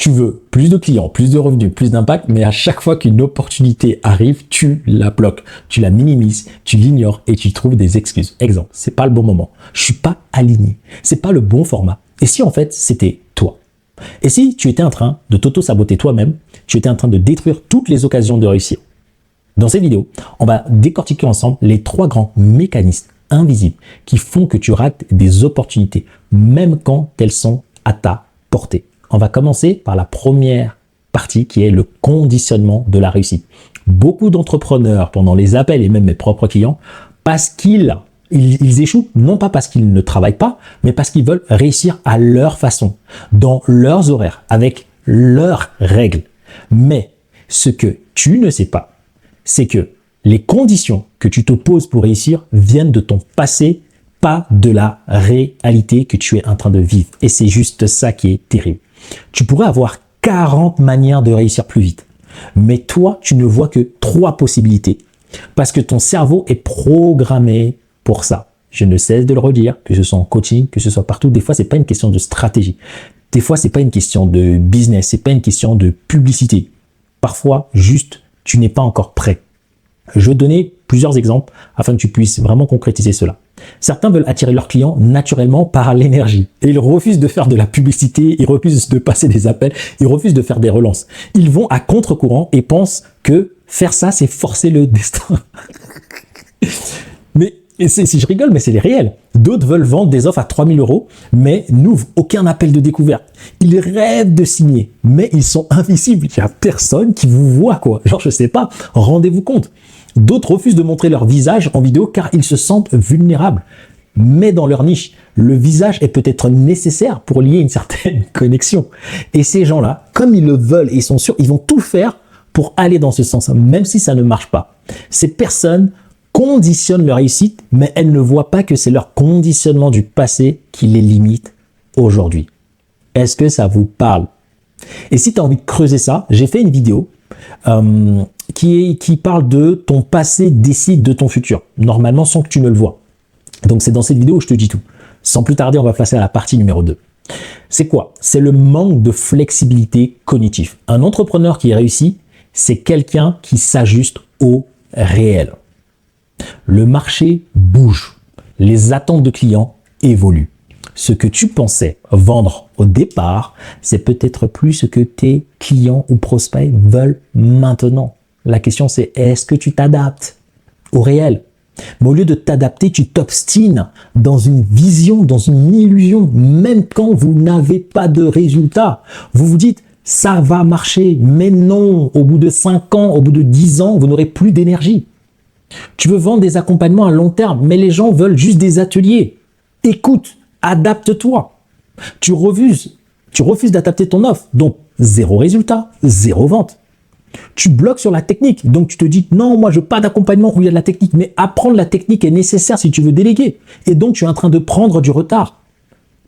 Tu veux plus de clients, plus de revenus, plus d'impact, mais à chaque fois qu'une opportunité arrive, tu la bloques, tu la minimises, tu l'ignores et tu trouves des excuses. Exemple, c'est pas le bon moment, je suis pas aligné, c'est pas le bon format. Et si en fait c'était toi? Et si tu étais en train de t'auto-saboter toi-même, tu étais en train de détruire toutes les occasions de réussir? Dans cette vidéo, on va décortiquer ensemble les 3 grands mécanismes invisibles qui font que tu rates des opportunités, même quand elles sont à ta portée. On va commencer par la première partie qui est le conditionnement de la réussite. Beaucoup d'entrepreneurs, pendant les appels et même mes propres clients, parce qu'ils échouent, non pas parce qu'ils ne travaillent pas, mais parce qu'ils veulent réussir à leur façon, dans leurs horaires, avec leurs règles. Mais ce que tu ne sais pas, c'est que les conditions que tu te poses pour réussir viennent de ton passé, pas de la réalité que tu es en train de vivre. Et c'est juste ça qui est terrible. Tu pourrais avoir 40 manières de réussir plus vite, mais toi, tu ne vois que 3 possibilités parce que ton cerveau est programmé pour ça. Je ne cesse de le redire, que ce soit en coaching, que ce soit partout. Des fois, c'est pas une question de stratégie. Des fois, c'est pas une question de business, c'est pas une question de publicité. Parfois, juste, tu n'es pas encore prêt. Je vais te donner plusieurs exemples afin que tu puisses vraiment concrétiser cela. Certains veulent attirer leurs clients naturellement par l'énergie. Et ils refusent de faire de la publicité, ils refusent de passer des appels, ils refusent de faire des relances. Ils vont à contre-courant et pensent que faire ça, c'est forcer le destin. Mais si je rigole, mais c'est les réels. D'autres veulent vendre des offres à 3000 €, mais n'ouvrent aucun appel de découverte. Ils rêvent de signer, mais ils sont invisibles. Il n'y a personne qui vous voit, quoi. Genre, je sais pas, rendez-vous compte. D'autres refusent de montrer leur visage en vidéo car ils se sentent vulnérables. Mais dans leur niche, le visage est peut-être nécessaire pour lier une certaine connexion. Et ces gens-là, comme ils le veulent et ils sont sûrs, ils vont tout faire pour aller dans ce sens, même si ça ne marche pas. Ces personnes conditionnent leur réussite, mais elles ne voient pas que c'est leur conditionnement du passé qui les limite aujourd'hui. Est-ce que ça vous parle? Et si tu as envie de creuser ça, j'ai fait une vidéo qui parle de ton passé décide de ton futur, normalement sans que tu ne le vois. Donc c'est dans cette vidéo où je te dis tout. Sans plus tarder, on va passer à la partie numéro 2. C'est quoi? C'est le manque de flexibilité cognitive. Un entrepreneur qui réussit, c'est quelqu'un qui s'ajuste au réel. Le marché bouge, les attentes de clients évoluent. Ce que tu pensais vendre au départ, c'est peut-être plus ce que tes clients ou prospects veulent maintenant. La question c'est, est-ce que tu t'adaptes au réel? Mais au lieu de t'adapter, tu t'obstines dans une vision, dans une illusion, même quand vous n'avez pas de résultat. Vous vous dites, ça va marcher, mais non, au bout de 5 ans, au bout de 10 ans, vous n'aurez plus d'énergie. Tu veux vendre des accompagnements à long terme, mais les gens veulent juste des ateliers. Écoute, adapte-toi. Tu refuses d'adapter ton offre, donc 0 résultat, 0 vente. Tu bloques sur la technique, donc tu te dis non, moi je veux pas d'accompagnement où il y a de la technique, mais apprendre la technique est nécessaire si tu veux déléguer. Et donc tu es en train de prendre du retard.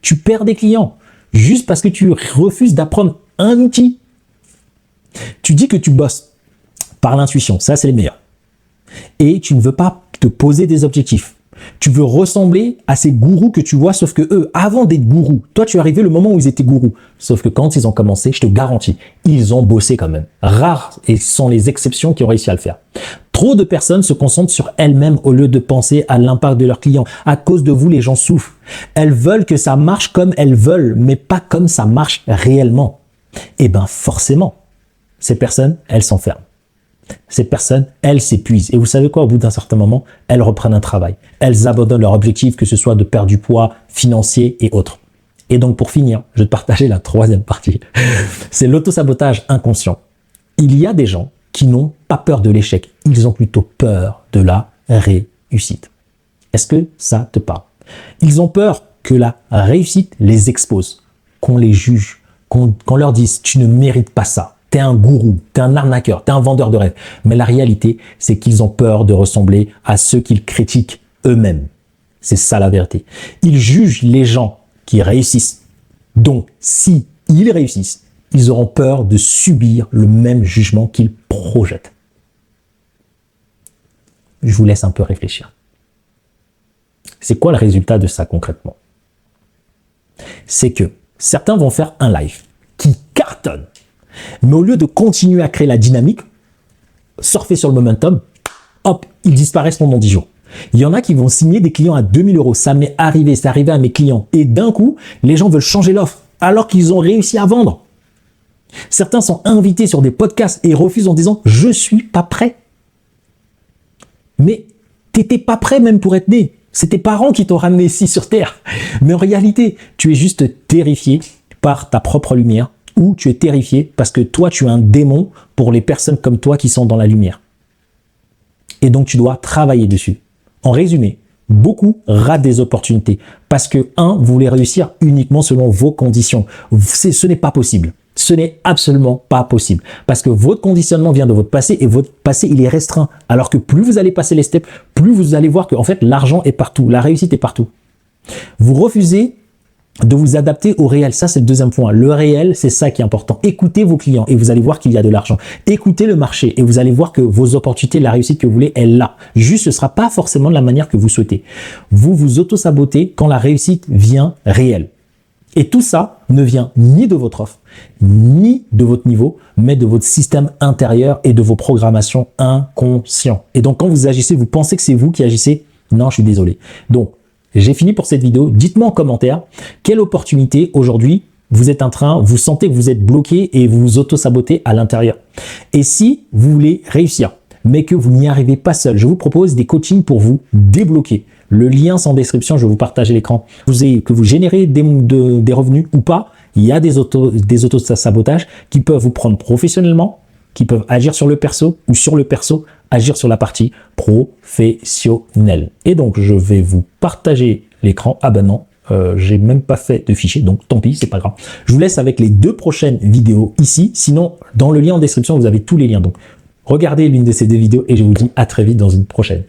Tu perds des clients juste parce que tu refuses d'apprendre un outil. Tu dis que tu bosses par l'intuition, ça c'est les meilleurs. Et tu ne veux pas te poser des objectifs. Tu veux ressembler à ces gourous que tu vois, sauf que eux, avant d'être gourous, toi tu es arrivé le moment où ils étaient gourous. Sauf que quand ils ont commencé, je te garantis, ils ont bossé quand même. Rares et sont les exceptions qui ont réussi à le faire. Trop de personnes se concentrent sur elles-mêmes au lieu de penser à l'impact de leurs clients. À cause de vous, les gens souffrent. Elles veulent que ça marche comme elles veulent, mais pas comme ça marche réellement. Et ben forcément, ces personnes, elles s'enferment. Ces personnes, elles s'épuisent. Et vous savez quoi, au bout d'un certain moment, elles reprennent un travail. Elles abandonnent leur objectif, que ce soit de perdre du poids financier et autres. Et donc, pour finir, je vais te partager la 3e partie. C'est l'autosabotage inconscient. Il y a des gens qui n'ont pas peur de l'échec. Ils ont plutôt peur de la réussite. Est-ce que ça te parle? Ils ont peur que la réussite les expose, qu'on les juge, qu'on leur dise « tu ne mérites pas ça ». T'es un gourou, t'es un arnaqueur, t'es un vendeur de rêves. Mais la réalité, c'est qu'ils ont peur de ressembler à ceux qu'ils critiquent eux-mêmes. C'est ça la vérité. Ils jugent les gens qui réussissent. Donc, si ils réussissent, ils auront peur de subir le même jugement qu'ils projettent. Je vous laisse un peu réfléchir. C'est quoi le résultat de ça concrètement? C'est que certains vont faire un live qui cartonne cartonnent. Mais au lieu de continuer à créer la dynamique, surfer sur le momentum, hop, ils disparaissent pendant 10 jours. Il y en a qui vont signer des clients à 2000 euros. Ça m'est arrivé, c'est arrivé à mes clients. Et d'un coup, les gens veulent changer l'offre alors qu'ils ont réussi à vendre. Certains sont invités sur des podcasts et refusent en disant « je suis pas prêt ». Mais t'étais pas prêt même pour être né. C'est tes parents qui t'ont ramené ici sur Terre. Mais en réalité, tu es juste terrifié par ta propre lumière ou tu es terrifié parce que toi, tu es un démon pour les personnes comme toi qui sont dans la lumière. Et donc, tu dois travailler dessus. En résumé, beaucoup ratent des opportunités parce que, vous voulez réussir uniquement selon vos conditions. Ce n'est pas possible. Ce n'est absolument pas possible parce que votre conditionnement vient de votre passé et votre passé, il est restreint. Alors que plus vous allez passer les steps, plus vous allez voir que, en fait, l'argent est partout, la réussite est partout. Vous refusez de vous adapter au réel. Ça, c'est le deuxième point. Le réel, c'est ça qui est important. Écoutez vos clients et vous allez voir qu'il y a de l'argent. Écoutez le marché et vous allez voir que vos opportunités, la réussite que vous voulez, est là. Juste, ce ne sera pas forcément de la manière que vous souhaitez. Vous vous auto-sabotez quand la réussite vient réelle. Et tout ça ne vient ni de votre offre, ni de votre niveau, mais de votre système intérieur et de vos programmations inconscientes. Et donc, quand vous agissez, vous pensez que c'est vous qui agissez. Non, je suis désolé. Donc, j'ai fini pour cette vidéo. Dites-moi en commentaire quelle opportunité aujourd'hui vous êtes en train, vous sentez que vous êtes bloqué et vous vous auto-sabotez à l'intérieur. Et si vous voulez réussir, mais que vous n'y arrivez pas seul, je vous propose des coachings pour vous débloquer. Le lien c'est en description, je vais vous partager l'écran. Que vous générez des revenus ou pas, il y a des auto-sabotages qui peuvent vous prendre professionnellement, qui peuvent agir sur le perso ou sur le perso, agir sur la partie professionnelle. Et donc, je vais vous partager l'écran. Ah ben non, j'ai même pas fait de fichier, donc tant pis, c'est pas grave. Je vous laisse avec les 2 prochaines vidéos ici. Sinon, dans le lien en description, vous avez tous les liens. Donc, regardez l'une de ces 2 vidéos et je vous dis à très vite dans une prochaine.